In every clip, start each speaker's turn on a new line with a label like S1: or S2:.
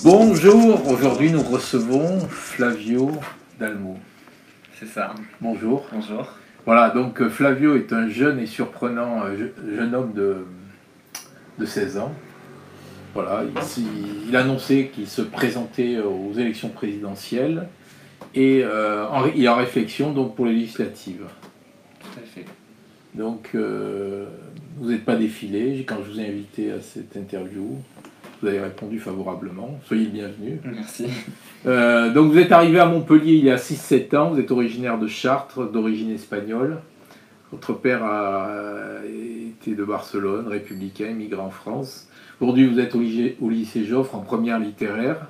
S1: Bonjour, aujourd'hui nous recevons Flavio Dalmo.
S2: C'est ça.
S1: Bonjour.
S2: Bonjour.
S1: Voilà, donc Flavio est un jeune et surprenant jeune homme de 16 ans. Voilà, il a annoncé qu'il se présentait aux élections présidentielles et il est en réflexion donc pour les législatives.
S2: Tout à fait.
S1: Donc vous n'êtes pas défilé quand je vous ai invité à cette interview. Vous avez répondu favorablement. Soyez le bienvenu.
S2: Merci.
S1: Donc vous êtes arrivé à Montpellier il y a 6-7 ans. Vous êtes originaire de Chartres, d'origine espagnole. Votre père a été de Barcelone, républicain, immigré en France. Aujourd'hui vous êtes au lycée Joffre en première littéraire.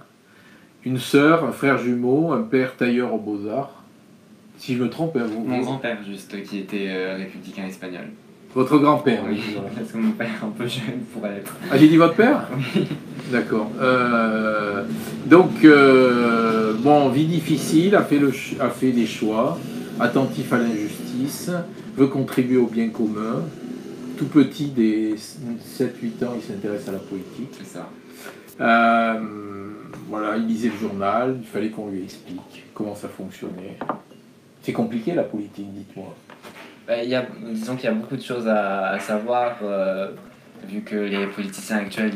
S1: Une sœur, un frère jumeau, un père tailleur aux Beaux-Arts. Si je me trompe, hein,
S2: Mon grand-père, juste, qui était républicain espagnol.
S1: Votre grand-père,
S2: Oui,
S1: voilà.
S2: parce que mon père est un peu jeune pour être.
S1: Ah, j'ai dit votre père?
S2: Oui.
S1: D'accord. Donc, bon, vie difficile, a fait des choix, attentif à l'injustice, veut contribuer au bien commun. Tout petit, des 7-8 ans, il s'intéresse à la politique.
S2: C'est ça.
S1: Voilà, il lisait le journal, il fallait qu'on lui explique comment ça fonctionnait. C'est compliqué la politique, dites-moi.
S2: Disons qu'il y a beaucoup de choses à savoir, vu que les politiciens actuels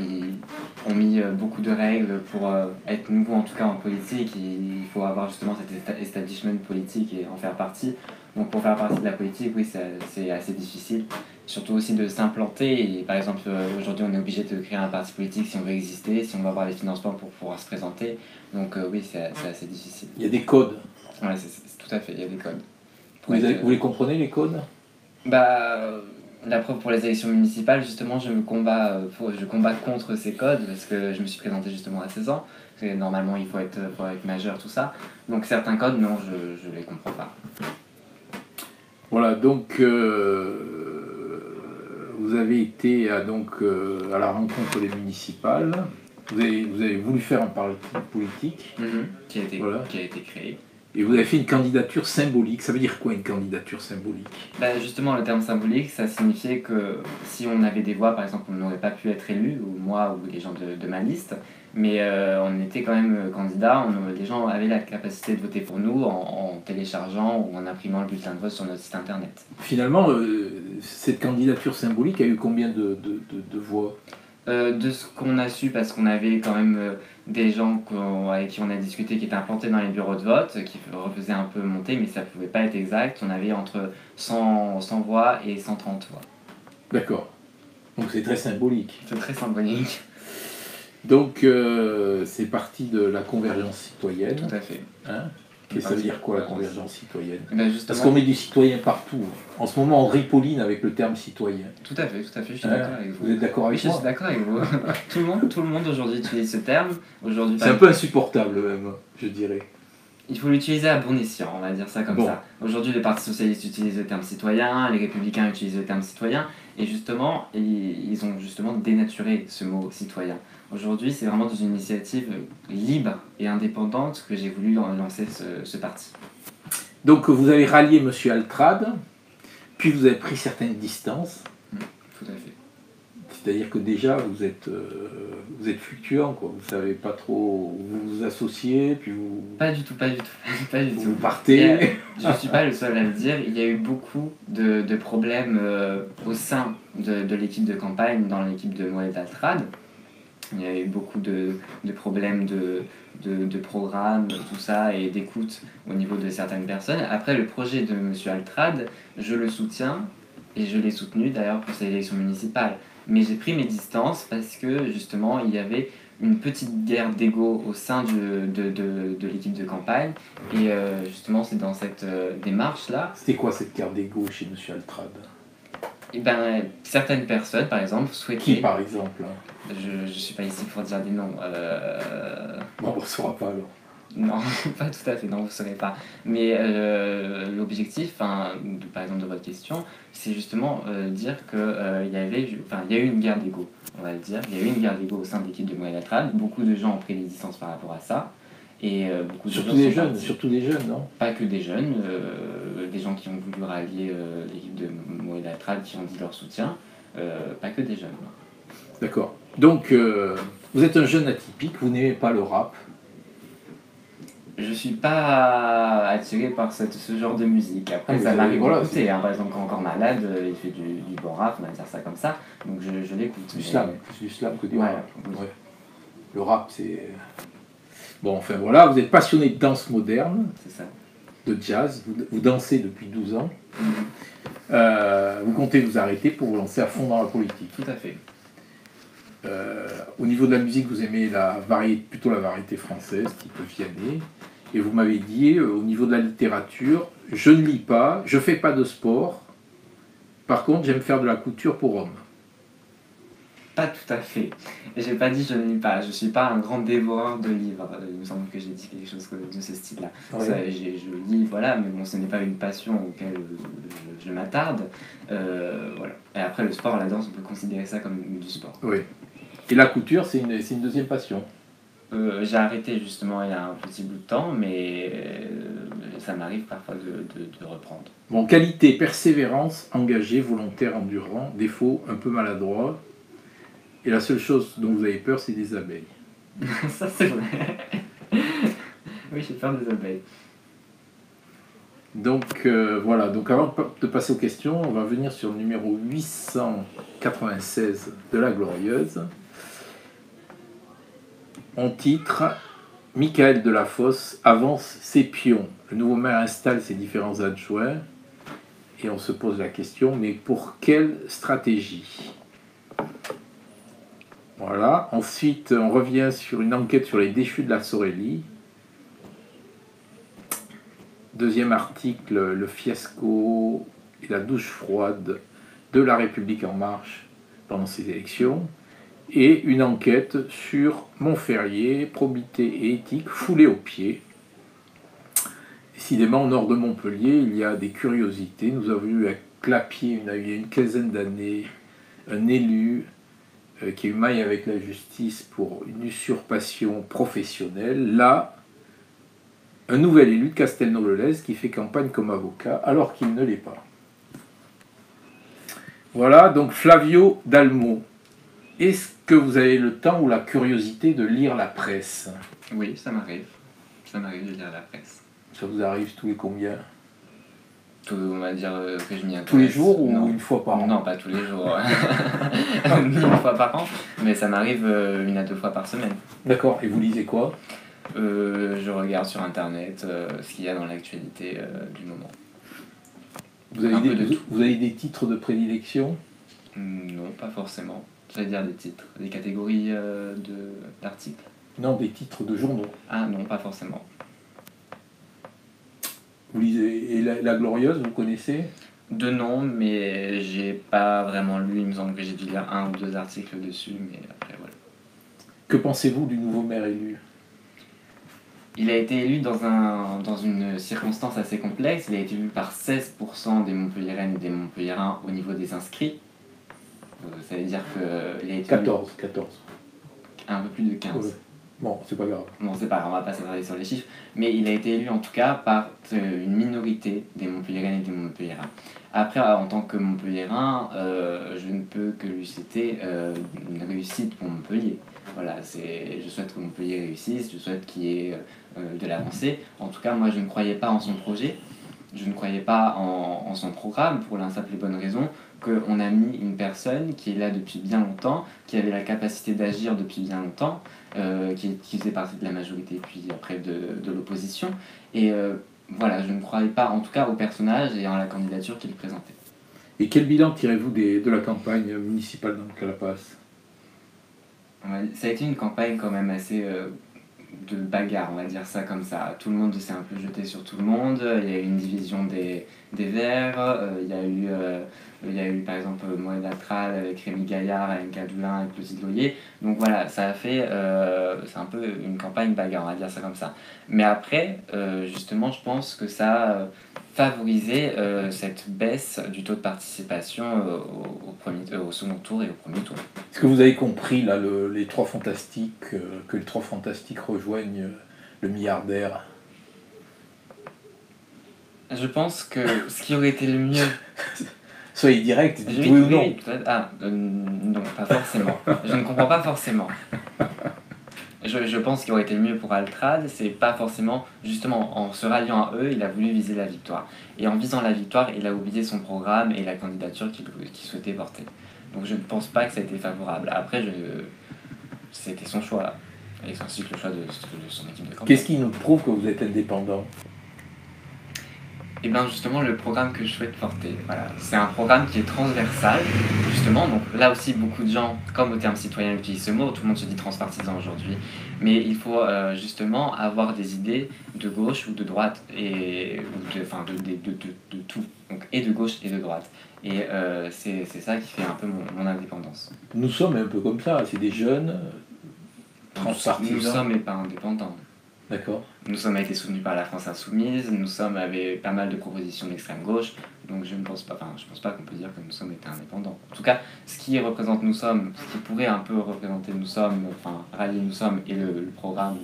S2: ont mis beaucoup de règles pour être nouveaux, en tout cas en politique. Il faut avoir justement cet establishment politique et en faire partie. Donc pour faire partie de la politique, oui, c'est assez difficile. Surtout aussi de s'implanter. Et par exemple, aujourd'hui, on est obligé de créer un parti politique si on veut exister, si on veut avoir les financements pour pouvoir se présenter. Donc oui, c'est assez difficile.
S1: Il y a des codes.
S2: Ouais, c'est tout à fait, il y a des codes.
S1: Vous les comprenez, les codes?
S2: La preuve pour les élections municipales, justement, je combats contre ces codes parce que je me suis présenté justement à 16 ans. Parce que normalement, il faut être majeur, tout ça. Donc certains codes, non, je les comprends pas.
S1: Voilà, donc vous avez été à la rencontre des municipales. Vous avez voulu faire un parti politique.
S2: Qui a été créé.
S1: Et vous avez fait une candidature symbolique. Ça veut dire quoi une candidature symbolique?
S2: Justement, le terme symbolique, ça signifiait que si on avait des voix, par exemple, on n'aurait pas pu être élu, ou moi, ou les gens de ma liste, mais on était quand même candidat, les gens avaient la capacité de voter pour nous en téléchargeant ou en imprimant le bulletin de vote sur notre site internet.
S1: Finalement, cette candidature symbolique a eu combien de voix?
S2: De ce qu'on a su, parce qu'on avait quand même des gens avec qui on a discuté qui étaient implantés dans les bureaux de vote, qui refaisaient un peu monter, mais ça ne pouvait pas être exact. On avait entre 100 voix et 130 voix.
S1: D'accord. Donc c'est très symbolique.
S2: C'est très symbolique.
S1: Donc c'est parti de la convergence citoyenne.
S2: Tout à fait.
S1: Hein? Et ça veut dire quoi la convergence citoyenne?
S2: Justement...
S1: Parce qu'on met du citoyen partout. En ce moment, on ripolline avec le terme citoyen.
S2: Tout à fait, je suis d'accord avec vous.
S1: Vous êtes d'accord avec moi?
S2: Je suis d'accord avec vous. tout le monde aujourd'hui utilise ce terme.
S1: C'est un peu insupportable même, je dirais.
S2: Il faut l'utiliser à bon escient, on va dire ça comme ça. Aujourd'hui, les partis socialistes utilisent le terme citoyen, les républicains utilisent le terme citoyen, et justement, ils ont justement dénaturé ce mot citoyen. Aujourd'hui, c'est vraiment dans une initiative libre et indépendante que j'ai voulu lancer ce parti.
S1: Donc vous avez rallié M. Altrad, puis vous avez pris certaines distances.
S2: Tout à fait.
S1: C'est-à-dire que déjà vous êtes fluctuant, quoi. Vous savez pas trop où vous vous associez, puis vous...
S2: Pas du tout.
S1: Vous partez.
S2: Je suis pas le seul à le dire, il y a eu beaucoup de problèmes au sein de l'équipe de campagne, dans l'équipe de Mohamed Altrad. Il y a eu beaucoup de problèmes de programme, tout ça, et d'écoute au niveau de certaines personnes. Après, le projet de M. Altrad, je le soutiens, et je l'ai soutenu d'ailleurs pour ces élections municipales. Mais j'ai pris mes distances parce que justement, il y avait une petite guerre d'ego au sein de l'équipe de campagne. Et justement, c'est dans cette démarche-là...
S1: C'était quoi cette guerre d'ego chez M. Altrad?
S2: Certaines personnes, par exemple, souhaitaient...
S1: Qui, par exemple?
S2: Je ne suis pas ici pour dire des noms.
S1: Bon, on ne saura pas alors.
S2: Non, pas tout à fait, non, vous ne saurez pas. Mais l'objectif, par exemple, de votre question, c'est justement dire qu'il y a eu une guerre d'ego, on va le dire. Il y a eu une guerre d'ego au sein de l'équipe de Mohamed Altrad. Beaucoup de gens ont pris des distances par rapport à ça. Et beaucoup de
S1: surtout des jeunes, non?
S2: Pas que des jeunes, des gens qui ont voulu rallier l'équipe de Mohamed Altrad, qui ont dit leur soutien, pas que des jeunes.
S1: D'accord. Donc, Vous êtes un jeune atypique, vous n'aimez pas le rap.
S2: Je suis pas attiré par ce genre de musique. Après, ça m'arrive d'écouter. Hein. Par exemple, quand Encore Malade, il fait du bon rap, on va dire ça comme ça. Donc je l'écoute.
S1: Du slam, plus du slam que du rap. Ouais. Le rap, c'est... Bon, enfin voilà, vous êtes passionné de danse moderne,
S2: c'est ça.
S1: De jazz, vous dansez depuis 12 ans. Vous comptez vous arrêter pour vous lancer à fond dans la politique.
S2: Tout à fait.
S1: Au niveau de la musique, vous aimez plutôt la variété française, type Vianney. Et vous m'avez dit, au niveau de la littérature, je ne lis pas, je ne fais pas de sport. Par contre, j'aime faire de la couture pour hommes.
S2: Pas tout à fait. Et j'ai pas dit je ne lis pas. Je suis pas un grand dévoreur de livres. Il me semble que j'ai dit quelque chose de ce style-là. Ouais. Je lis, voilà, mais bon, ce n'est pas une passion auquel je m'attarde. Voilà. Et après, le sport, la danse, on peut considérer ça comme du sport.
S1: Oui. Et la couture, c'est une deuxième passion.
S2: J'ai arrêté justement il y a un petit bout de temps, mais ça m'arrive parfois de reprendre.
S1: Bon, qualité, persévérance, engagé, volontaire, endurant, défaut, un peu maladroit. Et la seule chose dont vous avez peur, c'est des abeilles.
S2: Ça, c'est vrai. Oui, j'ai peur des abeilles.
S1: Donc, voilà. Donc, avant de passer aux questions, on va venir sur le numéro 896 de La Glorieuse. On titre « Michael Delafosse avance ses pions ». Le nouveau maire installe ses différents adjoints. Et on se pose la question, mais pour quelle stratégie ? Voilà. Ensuite, on revient sur une enquête sur les déchus de la Sorelli. Deuxième article, le fiasco et la douche froide de La République En Marche pendant ces élections. Et une enquête sur Montferrier, probité et éthique foulée aux pieds. Décidément, au nord de Montpellier, il y a des curiosités. Nous avons eu à Clapier, il y a une quinzaine d'années, un élu qui a eu maille avec la justice pour une usurpation professionnelle. Là, un nouvel élu de Castelnau-le-Lez qui fait campagne comme avocat alors qu'il ne l'est pas. Voilà, donc Flavio Dalmo. Est-ce que vous avez le temps ou la curiosité de lire la presse ?
S2: Oui, ça m'arrive. Ça m'arrive de lire la presse.
S1: Ça vous arrive tous les combien ?
S2: On va dire que je m'y intéresse.
S1: Tous les jours ou une fois par an ?
S2: Non, pas tous les jours. Ni une fois par an, mais ça m'arrive 1 à 2 fois par semaine.
S1: D'accord, et vous lisez quoi ?
S2: Je regarde sur internet ce qu'il y a dans l'actualité du moment.
S1: Vous avez des titres de prédilection ?
S2: Non, pas forcément. J'allais dire des titres, des catégories d'articles.
S1: Non, des titres de journaux.
S2: Ah non, pas forcément.
S1: Vous lisez, et la Glorieuse, vous connaissez ?
S2: De nom, mais j'ai pas vraiment lu. Il me semble que j'ai dû lire 1 ou 2 articles dessus, mais après voilà.
S1: Que pensez-vous du nouveau maire élu ?
S2: Il a été élu dans une circonstance assez complexe. Il a été élu par 16% des Montpelliéraines et des Montpelliérains au niveau des inscrits. Ça veut dire qu'il a été
S1: 14.
S2: Un peu plus de 15.
S1: Ouais. Bon, c'est pas grave.
S2: Bon, c'est pas grave, on va pas s'attarder sur les chiffres. Mais il a été élu en tout cas par une minorité des Montpelliéraines et des Montpelliérains. Après, en tant que Montpelliérain, je ne peux que lui citer une réussite pour Montpellier. Voilà, je souhaite que Montpellier réussisse, je souhaite qu'il y ait de l'avancée. En tout cas, moi, je ne croyais pas en son projet, je ne croyais pas en son programme, pour la simple et bonne raison qu'on a mis une personne qui est là depuis bien longtemps, qui avait la capacité d'agir depuis bien longtemps, qui faisait partie de la majorité, puis après de l'opposition. Et voilà, je ne croyais pas, en tout cas, au personnage et en la candidature qu'il présentait.
S1: Et quel bilan tirez-vous de la campagne municipale dans le Calapace ?
S2: Ça a été une campagne quand même assez de bagarre, on va dire ça comme ça. Tout le monde s'est un peu jeté sur tout le monde. Il y a eu une division des Verts. Il y a eu par exemple Moët Altrad avec Rémi Gaillard, Alain Cadoulin et Clotilde Loyer. Donc voilà, ça a fait... c'est un peu une campagne bagarre, on va dire ça comme ça. Mais après, justement, je pense que ça a favorisé cette baisse du taux de participation au second tour et au premier tour.
S1: Est-ce que vous avez compris là, les trois fantastiques, que les trois fantastiques rejoignent le milliardaire ?
S2: Je pense que ce qui aurait été le mieux...
S1: Soyez direct, dites oui ou non.
S2: Non, pas forcément. Je ne comprends pas forcément. je pense qu'il aurait été mieux pour Altrad, c'est pas forcément, justement, en se ralliant à eux, il a voulu viser la victoire. Et en visant la victoire, il a oublié son programme et la candidature qu'il souhaitait porter. Donc je ne pense pas que ça a été favorable. Après, c'était son choix, et c'est ainsi que le choix de son équipe de campagne.
S1: Qu'est-ce qui nous prouve que vous êtes indépendant?
S2: Et bien justement le programme que je souhaite porter, voilà. C'est un programme qui est transversal, justement, donc là aussi beaucoup de gens, comme au terme citoyen, utilisent ce mot, tout le monde se dit transpartisan aujourd'hui, mais il faut justement avoir des idées de gauche ou de droite, de tout, donc et de gauche et de droite. Et c'est ça qui fait un peu mon indépendance.
S1: Nous sommes un peu comme ça, c'est des jeunes transpartisans.
S2: Nous sommes mais pas indépendants.
S1: D'accord.
S2: Nous sommes été soutenus par la France Insoumise, nous sommes avec pas mal de propositions d'extrême gauche, donc je pense pas qu'on peut dire que nous sommes été indépendants. En tout cas, ce qui représente nous sommes, ce qui pourrait un peu représenter nous sommes, enfin rallier nous sommes et le programme,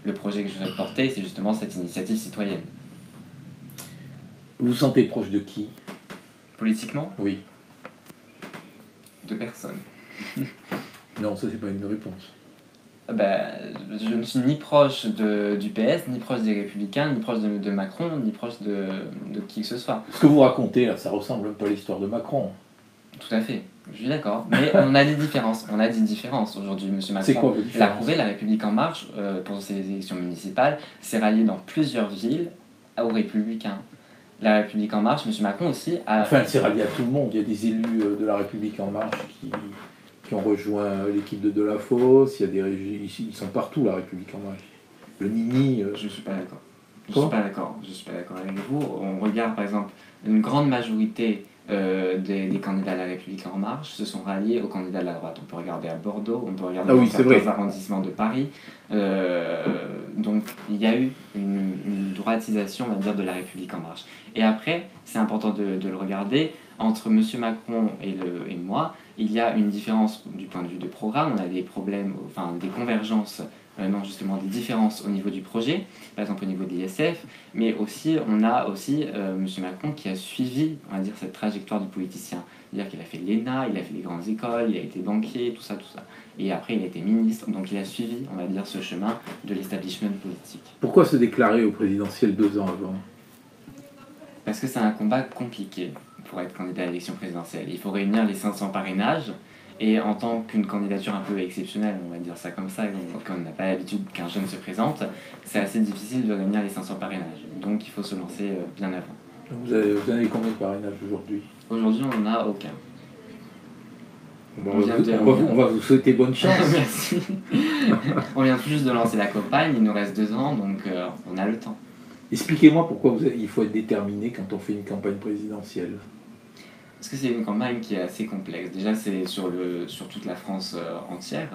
S2: le projet que je vais porter, c'est justement cette initiative citoyenne.
S1: Vous vous sentez proche de qui?
S2: Politiquement?
S1: Oui.
S2: De personne.
S1: Non, ça c'est pas une réponse.
S2: Je ne suis ni proche du PS, ni proche des Républicains, ni proche de Macron, ni proche de qui que ce soit.
S1: Ce que vous racontez là, ça ressemble un peu à l'histoire de Macron.
S2: Tout à fait, je suis d'accord. Mais on a des différences. On a des différences aujourd'hui. M. Macron l'a prouvé, la République En Marche, pour ses élections municipales, s'est rallié dans plusieurs villes aux Républicains. La République En Marche, M. Macron aussi a...
S1: Enfin, elle s'est ralliée à tout le monde. Il y a des élus de la République En Marche qui ont rejoint l'équipe de Delafosse. Il y a des ils sont partout, la République En Marche. Le Nini...
S2: Je ne suis pas d'accord. Je ne suis pas d'accord avec vous. On regarde par exemple une grande majorité des candidats de la République En Marche se sont ralliés aux candidats de la droite. On peut regarder à Bordeaux, on peut regarder dans certains arrondissements de Paris. Donc il y a eu une droitisation, on va dire, de la République En Marche. Et après, c'est important de le regarder. Entre M. Macron et moi, il y a une différence du point de vue de programme. On a des problèmes, enfin des convergences, non justement des différences au niveau du projet, par exemple au niveau de l'ISF, mais aussi on a aussi M. Macron qui a suivi, on va dire, cette trajectoire du politicien. C'est-à-dire qu'il a fait l'ENA, il a fait les grandes écoles, il a été banquier, tout ça. Et après il a été ministre, donc il a suivi, on va dire, ce chemin de l'establishment politique.
S1: Pourquoi se déclarer au présidentiel 2 ans avant?
S2: Parce que c'est un combat compliqué pour être candidat à l'élection présidentielle. Il faut réunir les 500 parrainages, et en tant qu'une candidature un peu exceptionnelle, on va dire ça comme ça, quand on n'a pas l'habitude qu'un jeune se présente, c'est assez difficile de réunir les 500 parrainages. Donc il faut se lancer bien avant.
S1: Vous avez combien de parrainages aujourd'hui?
S2: Aujourd'hui, on n'en a aucun.
S1: On va vous souhaiter bonne chance.
S2: Merci. On vient tout juste de lancer la campagne, il nous reste 2 ans, donc on a le temps.
S1: Expliquez-moi pourquoi il faut être déterminé quand on fait une campagne présidentielle.
S2: Parce que c'est une campagne qui est assez complexe. Déjà, c'est sur toute la France entière.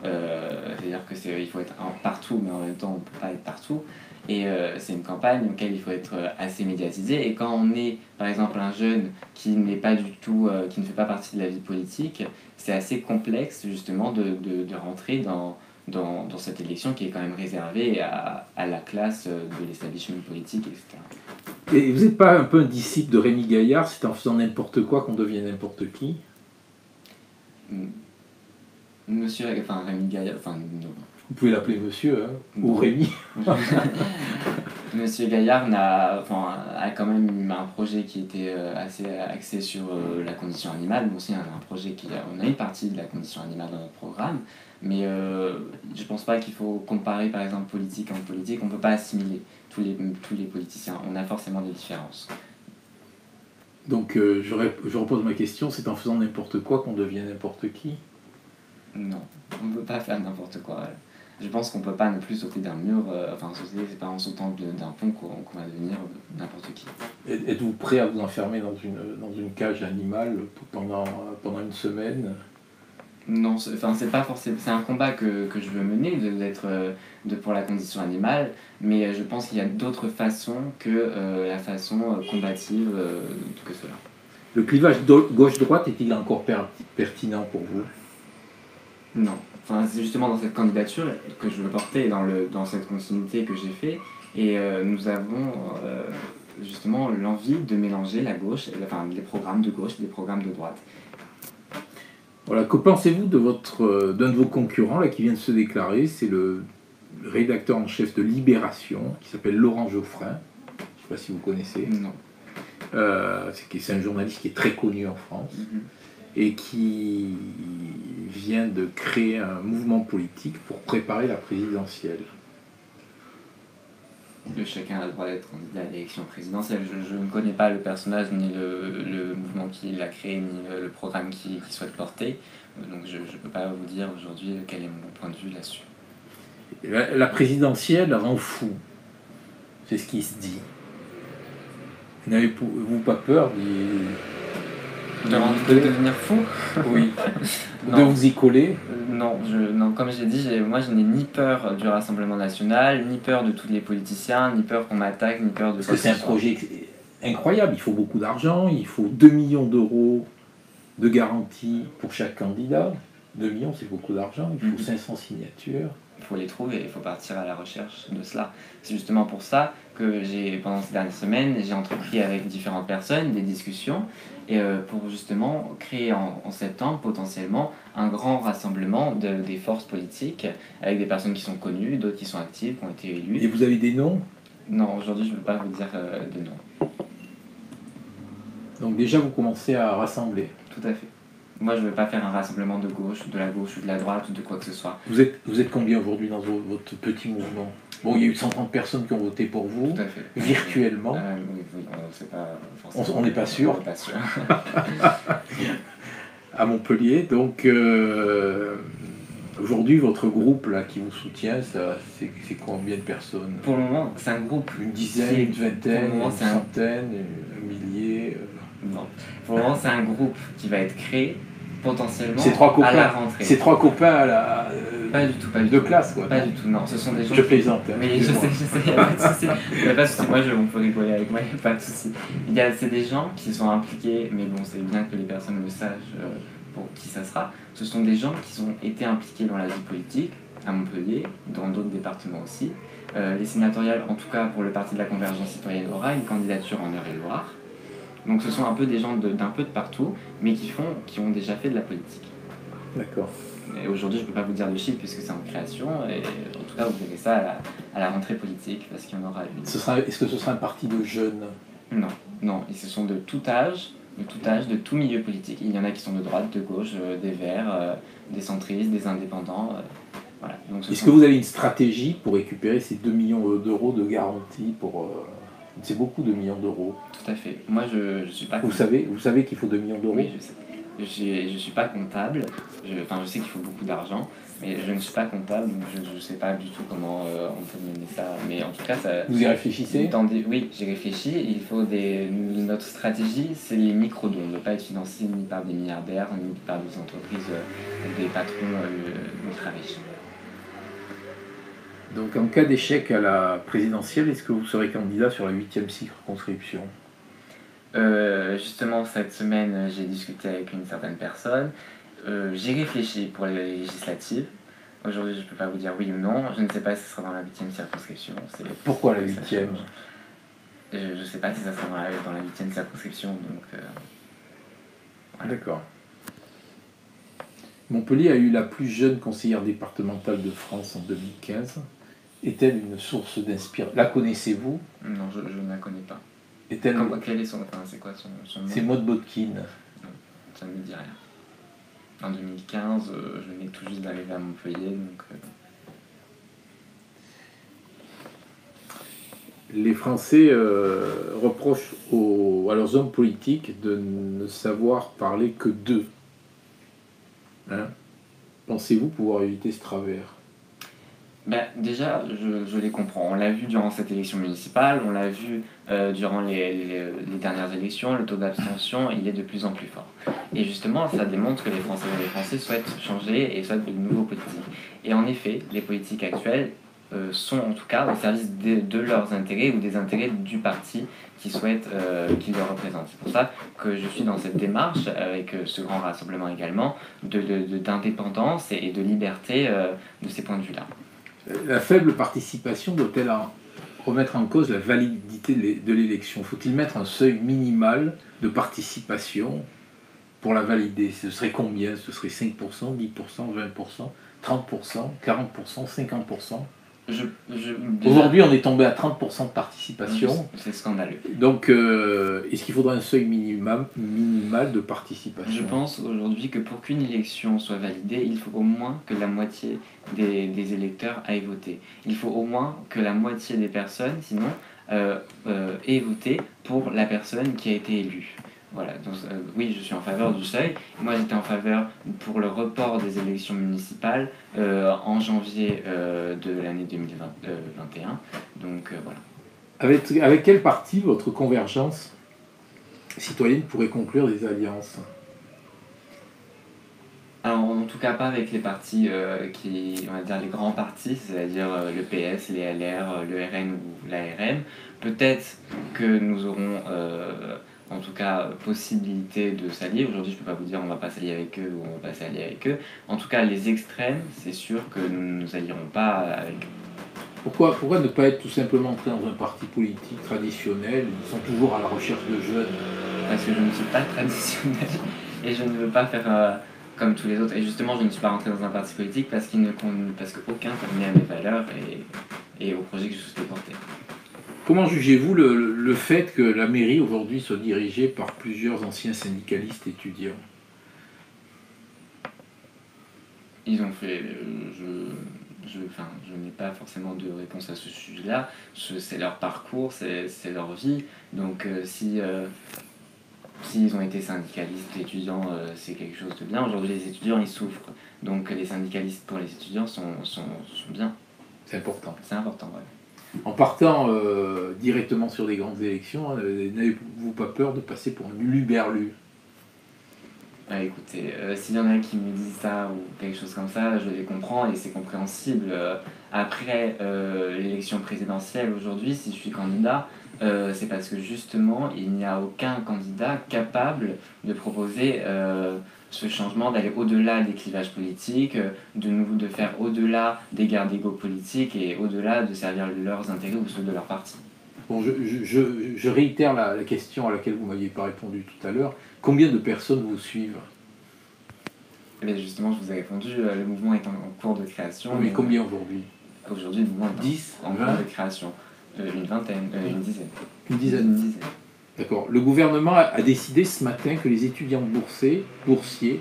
S2: C'est-à-dire qu'il faut être partout, mais en même temps, on ne peut pas être partout. Et c'est une campagne auquel il faut être assez médiatisé. Et quand on est, par exemple, un jeune qui n'est pas du tout, qui ne fait pas partie de la vie politique, c'est assez complexe, justement, de rentrer dans cette élection qui est quand même réservée à la classe de l'establishment politique, etc.
S1: Et vous n'êtes pas un peu un disciple de Rémi Gaillard? C'est en faisant n'importe quoi qu'on devient n'importe qui?
S2: Rémi Gaillard,
S1: vous pouvez l'appeler monsieur, hein, ou Rémi.
S2: Monsieur Gaillard a quand même un projet qui était assez axé sur la condition animale. Nous aussi, on a un projet on a une partie de la condition animale dans notre programme, mais je ne pense pas qu'il faut comparer, par exemple, politique en politique. On ne peut pas assimiler tous les politiciens. On a forcément des différences.
S1: Donc, je repose ma question, c'est en faisant n'importe quoi qu'on devient n'importe qui?
S2: Non, on ne peut pas faire n'importe quoi. Je pense qu'on ne peut pas non plus sauter d'un mur, c'est pas en sautant d'un pont qu'on va devenir n'importe qui.
S1: Êtes-vous prêt à vous enfermer dans une cage animale pendant une semaine?
S2: Non, c'est pas forcément. C'est un combat que je veux mener, pour la condition animale, mais je pense qu'il y a d'autres façons que la façon combative que cela.
S1: Le clivage gauche-droite est-il encore pertinent pour vous?
S2: Non. C'est justement dans cette candidature que je veux porter, dans cette continuité que j'ai fait, et nous avons justement l'envie de mélanger la gauche, les programmes de gauche et les programmes de droite.
S1: Voilà, que pensez-vous d'un de vos concurrents là, qui vient de se déclarer? C'est le rédacteur en chef de Libération, qui s'appelle Laurent Geoffrin. Je ne sais pas si vous connaissez.
S2: Non.
S1: C'est un journaliste qui est très connu en France et qui vient de créer un mouvement politique pour préparer la présidentielle.
S2: Chacun a le droit d'être candidat à l'élection présidentielle. Je ne connais pas le personnage, ni le mouvement qui l'a créé, ni le programme qu'il souhaite porter. Donc je ne peux pas vous dire aujourd'hui quel est mon point de vue là-dessus.
S1: La présidentielle rend fou. C'est ce qui se dit. N'avez-vous pas peur
S2: de devenir fou?
S1: Oui. De vous y coller?
S2: Non, comme j'ai dit, moi je n'ai ni peur du Rassemblement national, ni peur de tous les politiciens, ni peur qu'on m'attaque, ni peur de...
S1: Parce que c'est un projet incroyable, il faut beaucoup d'argent, il faut 2 millions d'euros de garantie pour chaque candidat. 2 millions, c'est beaucoup d'argent, il faut 500 signatures.
S2: Il faut les trouver, il faut partir à la recherche de cela. C'est justement pour ça que pendant ces dernières semaines, j'ai entrepris avec différentes personnes des discussions et pour justement créer en septembre potentiellement un grand rassemblement des forces politiques avec des personnes qui sont connues, d'autres qui sont actives, qui ont été élues.
S1: Et vous avez des noms?
S2: Non, aujourd'hui je ne peux pas vous dire de noms.
S1: Donc déjà vous commencez à rassembler?
S2: Tout à fait. Moi, je ne veux pas faire un rassemblement de gauche, de la gauche ou de la droite ou de quoi que ce soit.
S1: Vous êtes combien aujourd'hui dans votre petit mouvement? Bon, il y a eu 130 personnes qui ont voté pour vous,
S2: tout à fait.
S1: Virtuellement.
S2: Oui, c'est pas
S1: on n'est pas sûr.
S2: On n'est pas sûr.
S1: À Montpellier, donc aujourd'hui, votre groupe là, qui vous soutient, c'est combien de personnes?
S2: Pour le moment, c'est un groupe.
S1: Une dizaine, une vingtaine, une centaine, un millier
S2: Non. Pour le moment, c'est un groupe qui va être créé potentiellement
S1: à
S2: la rentrée.
S1: C'est 3 copains à la
S2: pas du tout,
S1: de classe, quoi.
S2: Pas du tout, non. Ce sont des gens.
S1: Je plaisante.
S2: Mais je sais, il n'y a pas de souci. Il n'y a pas de souci. Moi, on peut rigoler avec moi, il n'y a pas de souci. C'est des gens qui sont impliqués, mais bon, c'est bien que les personnes le sachent pour qui ça sera. Ce sont des gens qui ont été impliqués dans la vie politique, à Montpellier, dans d'autres départements aussi. Les sénatoriales, en tout cas pour le Parti de la Convergence citoyenne, aura une candidature en Eure-et-Loire. Donc ce sont un peu des gens d'un peu de partout, mais qui ont déjà fait de la politique.
S1: D'accord.
S2: Et aujourd'hui, je ne peux pas vous dire de chiffres puisque c'est en création, et en tout cas, vous verrez ça à la rentrée politique, parce qu'il y en aura une.
S1: Est-ce que ce sera un parti de jeunes?
S2: Non. Et ce sont de tout âge, de tout milieu politique. Il y en a qui sont de droite, de gauche, des Verts, des centristes, des indépendants. Voilà.
S1: Est-ce que vous avez une stratégie pour récupérer ces 2 millions d'euros de garantie pour... C'est beaucoup, 2 millions d'euros.
S2: Tout à fait. Moi, je suis pas...
S1: Vous savez qu'il faut 2 millions d'euros?
S2: Oui, je sais. Je suis pas comptable. Je sais qu'il faut beaucoup d'argent, mais je ne suis pas comptable, donc je ne sais pas du tout comment on peut mener ça. Mais en tout cas, ça...
S1: Vous y réfléchissez?
S2: Oui, j'ai réfléchi. Il faut notre stratégie, c'est les micro-dons. Ne pas être financé ni par des milliardaires, ni par des entreprises ou des patrons ultra riches.
S1: Donc en cas d'échec à la présidentielle, est-ce que vous serez candidat sur la 8e circonscription?
S2: Justement, cette semaine, j'ai discuté avec une certaine personne. J'ai réfléchi pour les législatives. Aujourd'hui, je ne peux pas vous dire oui ou non. Je ne sais pas si ce sera dans la 8e circonscription.
S1: Pourquoi la 8e?
S2: Je ne sais pas si ça sera dans la 8e circonscription. Donc,
S1: voilà. D'accord. Montpellier a eu la plus jeune conseillère départementale de France en 2015. Est-elle une source d'inspiration? La connaissez-vous?
S2: Non, je ne la connais pas.
S1: Est-elle...
S2: Quel est c'est quoi son nom?
S1: C'est Maud Botkin.
S2: Non, ça ne me dit rien. En 2015, je venais tout juste d'arriver à Montpellier, donc...
S1: Les Français reprochent à leurs hommes politiques de ne savoir parler que d'eux. Hein? Pensez-vous pouvoir éviter ce travers?
S2: Déjà, je les comprends. On l'a vu durant cette élection municipale, on l'a vu durant les dernières élections, le taux d'abstention, il est de plus en plus fort. Et justement, ça démontre que les Françaises et les Français souhaitent changer et souhaitent de nouveaux politiques. Et en effet, les politiques actuelles sont en tout cas au service de leurs intérêts ou des intérêts du parti qui souhaitent qu'ils les représentent. C'est pour ça que je suis dans cette démarche, avec ce grand rassemblement également, d'indépendance et de liberté de ces points de vue-là.
S1: La faible participation doit-elle remettre en cause la validité de l'élection? Faut-il mettre un seuil minimal de participation pour la valider, ce serait combien? Ce serait 5%, 10%, 20%, 30%, 40%, 50%?
S2: Déjà,
S1: Aujourd'hui, on est tombé à 30% de participation.
S2: c'est scandaleux.
S1: Donc, est-ce qu'il faudrait un seuil minimal de participation?
S2: Je pense aujourd'hui que pour qu'une élection soit validée, il faut au moins que la moitié des électeurs aillent voter. Il faut au moins que la moitié des personnes, sinon, aient voté pour la personne qui a été élue. Voilà, donc oui, je suis en faveur du seuil. Moi, j'étais en faveur pour le report des élections municipales en janvier de l'année 2021. Donc voilà.
S1: Avec quel parti votre convergence citoyenne pourrait conclure des alliances?
S2: Alors, en tout cas, pas avec les partis on va dire les grands partis, c'est-à-dire le PS, les LR, le RN ou l'ARM. Peut-être que nous aurons, en tout cas, possibilité de s'allier. Aujourd'hui, je ne peux pas vous dire on va pas s'allier avec eux ou on va pas s'allier avec eux. En tout cas, les extrêmes, c'est sûr que nous ne nous allierons pas avec eux.
S1: Pourquoi ne pas être tout simplement entré dans un parti politique traditionnel? Ils sont toujours à la recherche de jeunes.
S2: Parce que je ne suis pas traditionnel et je ne veux pas faire comme tous les autres. Et justement, je ne suis pas rentré dans un parti politique parce qu'aucun convenait à mes valeurs et au projet que je souhaitais porter.
S1: Comment jugez-vous le fait que la mairie aujourd'hui soit dirigée par plusieurs anciens syndicalistes étudiants?
S2: Ils ont fait... je n'ai pas forcément de réponse à ce sujet-là. C'est leur parcours, c'est leur vie. Donc s'ils ont été syndicalistes, étudiants, c'est quelque chose de bien. Aujourd'hui, les étudiants, ils souffrent. Donc les syndicalistes pour les étudiants sont bien.
S1: C'est important.
S2: C'est important, ouais.
S1: En partant directement sur des grandes élections, n'avez-vous pas peur de passer pour un uluberlu?
S2: Écoutez, s'il y en a qui me disent ça ou quelque chose comme ça, je les comprends et c'est compréhensible. Après l'élection présidentielle aujourd'hui, si je suis candidat, c'est parce que justement, il n'y a aucun candidat capable de proposer ce changement, d'aller au-delà des clivages politiques, de faire au-delà des guerres d'ego politiques et au-delà de servir leurs intérêts ou ceux de leur parti.
S1: Bon, je réitère la question à laquelle vous ne m'aviez pas répondu tout à l'heure. Combien de personnes vous suivent?
S2: Et justement, je vous ai répondu, le mouvement est en cours de création.
S1: Mais combien aujourd'hui?
S2: Aujourd'hui, le mouvement est
S1: 10,
S2: en cours de création. Une vingtaine, une dizaine.
S1: Une dizaine. D'accord. Le gouvernement a décidé ce matin que les étudiants boursiers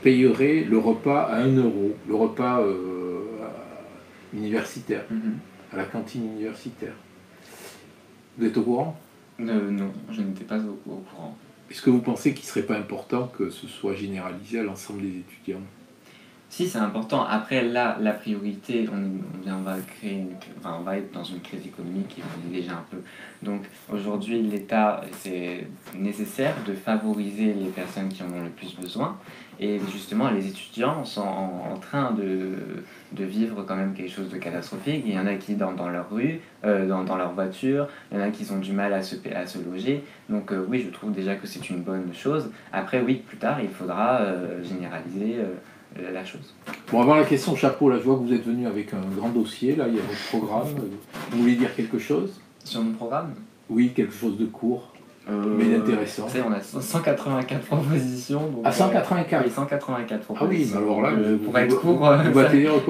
S1: payeraient le repas à 1 €, le repas universitaire, à la cantine universitaire. Vous êtes au courant?
S2: Non, je n'étais pas au courant.
S1: Est-ce que vous pensez qu'il ne serait pas important que ce soit généralisé à l'ensemble des étudiants?
S2: Si, c'est important. Après, là, la priorité, on va être dans une crise économique et on est déjà un peu. Donc, aujourd'hui, l'État, c'est nécessaire de favoriser les personnes qui en ont le plus besoin. Et justement, les étudiants sont en train de vivre quand même quelque chose de catastrophique. Il y en a qui dorment dans leur rue, dans leur voiture. Il y en a qui ont du mal à se loger. Donc, oui, je trouve déjà que c'est une bonne chose. Après, oui, plus tard, il faudra généraliser la chose.
S1: Bon, avant la question chapeau, là, je vois que vous êtes venu avec un grand dossier, là, il y a votre programme. Vous voulez dire quelque chose?
S2: Sur mon programme?
S1: Oui, quelque chose de court, mais d'intéressant.
S2: On a 184 propositions. Donc,
S1: ah, 184
S2: oui, 184 propositions.
S1: Ah oui, mais alors là,
S2: pour être court,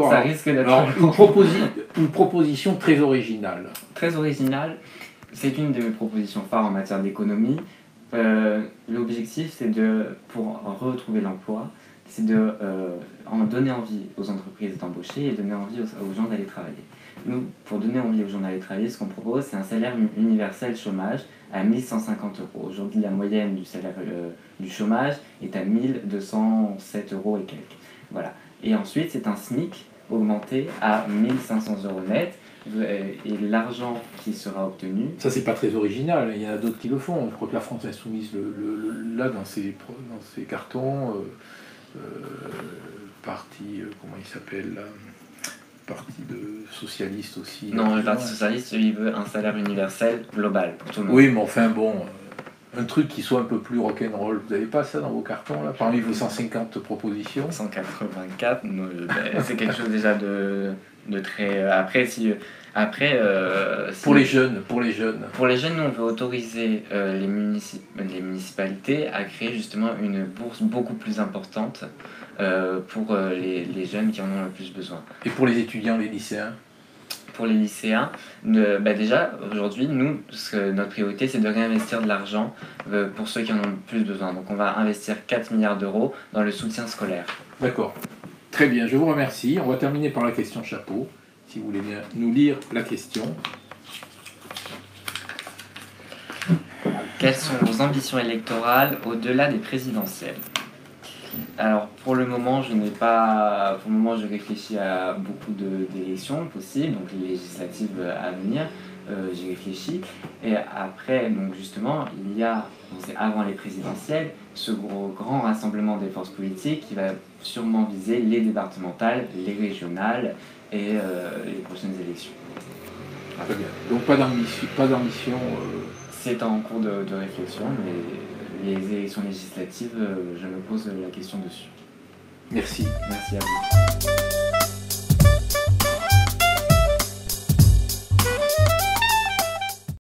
S2: ça risque d'être...
S1: Alors, une proposition très originale.
S2: Très originale. C'est une de mes propositions phares en matière d'économie. L'objectif, c'est pour retrouver l'emploi, c'est de donner envie aux entreprises d'embaucher et donner envie aux gens d'aller travailler. Nous, pour donner envie aux gens d'aller travailler, ce qu'on propose, c'est un salaire universel chômage à 1 150 €. Aujourd'hui, la moyenne du salaire du chômage est à 1 207 € et quelques. Voilà. Et ensuite, c'est un SMIC augmenté à 1 500 € net. Et l'argent qui sera obtenu...
S1: Ça, c'est pas très original, il y en a d'autres qui le font. Je crois que la France Insoumise, là, dans ses cartons, parti, comment il s'appelle là, parti de socialiste aussi.
S2: Non, le parti socialiste, il veut un salaire universel global pour tout le monde.
S1: Oui, mais enfin bon... un truc qui soit un peu plus rock'n'roll. Vous n'avez pas ça dans vos cartons, là, parmi vos 150 propositions?
S2: 184, c'est quelque chose déjà de très...
S1: Pour les jeunes.
S2: Pour les jeunes, nous, on veut autoriser les municipalités à créer justement une bourse beaucoup plus importante pour les jeunes qui en ont le plus besoin.
S1: Et pour les étudiants, les lycéens?
S2: Pour les lycéens, déjà, aujourd'hui, nous, notre priorité, c'est de réinvestir de l'argent pour ceux qui en ont le plus besoin. Donc on va investir 4 milliards d'euros dans le soutien scolaire.
S1: D'accord. Très bien, je vous remercie. On va terminer par la question chapeau. Si vous voulez bien nous lire la question.
S2: Quelles sont vos ambitions électorales au-delà des présidentielles? Alors pour le moment, je réfléchis à beaucoup d'élections possibles, donc les législatives à venir. J'y réfléchis. Et après, donc justement, c'est avant les présidentielles, ce grand rassemblement des forces politiques qui va sûrement viser les départementales, les régionales et les prochaines élections.
S1: Très bien. Donc pas d'ambition.
S2: C'est en cours de réflexion, mais les élections législatives, je me pose la question dessus.
S1: Merci.
S2: Merci à vous.